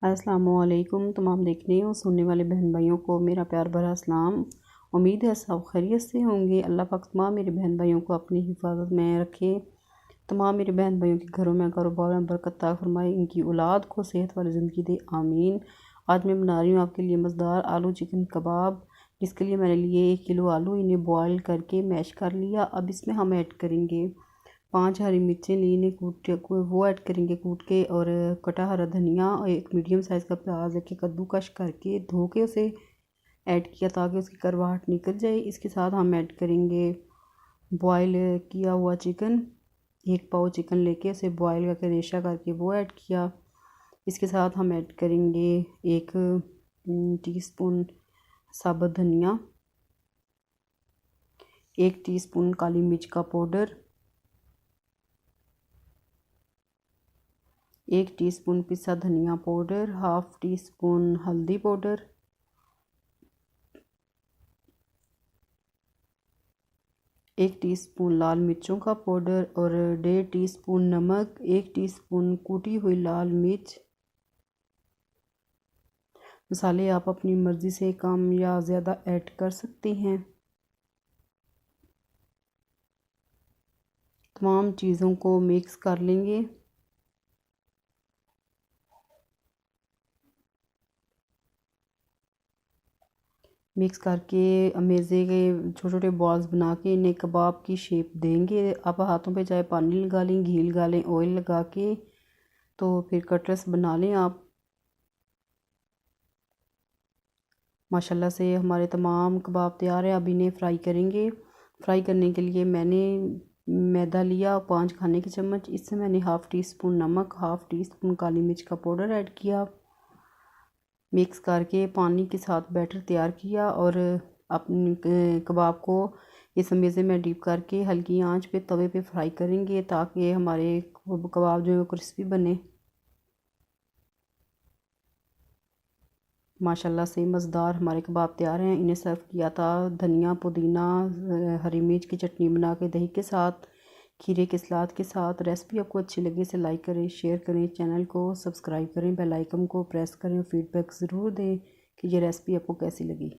अस्सलामुअलैकुम तमाम देखने और सुनने वाले बहन भाइयों को मेरा प्यार भरा सलाम। उम्मीद है सब खैरियत से होंगे। अल्लाह पाक तमाम मेरे बहन भाइयों को अपनी हिफाजत में रखे। तमाम मेरे बहन भाइयों के घरों में कारोबार में बरकत अता फरमाए, इनकी औलाद को सेहत वाली ज़िंदगी दे, आमीन। आज मैं बना रही हूँ आपके लिए मज़ेदार आलू चिकन कबाब। जिसके लिए मैंने लिए 1 किलो आलू, इन्हें बॉयल करके मैश कर लिया। अब इसमें हम ऐड करेंगे 5 हरी मिर्चें ली, इन्हें वो ऐड करेंगे कूट के, और कटा हरा धनिया और एक मीडियम साइज़ का प्याज लेके कद्दूकश करके धो के उसे ऐड किया ताकि उसकी करवाहट निकल जाए। इसके साथ हम ऐड करेंगे बॉयल किया हुआ चिकन। 1 पाव चिकन लेके उसे बॉयल करके रेशा करके वो ऐड किया। इसके साथ हम ऐड करेंगे 1 टीस्पून साबुत धनिया, 1 टीस्पून काली मिर्च का पाउडर, 1 टीस्पून पिसा धनिया पाउडर, हाफ टी स्पून हल्दी पाउडर, 1 टीस्पून लाल मिर्चों का पाउडर और 1.5 टीस्पून नमक, 1 टीस्पून कूटी हुई लाल मिर्च। मसाले आप अपनी मर्ज़ी से कम या ज़्यादा ऐड कर सकते हैं। तमाम चीज़ों को मिक्स कर लेंगे। मिक्स करके मेज़े के छोटे छोटे बॉल्स बना के इन्हें कबाब की शेप देंगे। आप हाथों पे चाहे पानी लगा लें, घी लगा लें, ऑयल लगा के, तो फिर कटलेट्स बना लें आप। माशाल्लाह से हमारे तमाम कबाब तैयार है। अब इन्हें फ्राई करेंगे। फ्राई करने के लिए मैंने मैदा लिया 5 खाने के चम्मच। इससे मैंने हाफ़ टी स्पून नमक, हाफ़ टी स्पून काली मिर्च का पाउडर ऐड किया। मिक्स करके पानी के साथ बैटर तैयार किया और अपने कबाब को इस मेज़े में डीप करके हल्की आंच पे तवे पे फ्राई करेंगे ताकि हमारे कबाब जो है वो क्रिस्पी बने। माशाल्लाह से मज़ेदार हमारे कबाब तैयार हैं। इन्हें सर्व किया था धनिया, पुदीना, हरी मिर्च की चटनी बना के दही के साथ, खीरे के सलाद के साथ। रेसिपी आपको अच्छी लगी इसे लाइक करें, शेयर करें, चैनल को सब्सक्राइब करें, बेल आइकन को प्रेस करें और फीडबैक ज़रूर दें कि ये रेसिपी आपको कैसी लगी।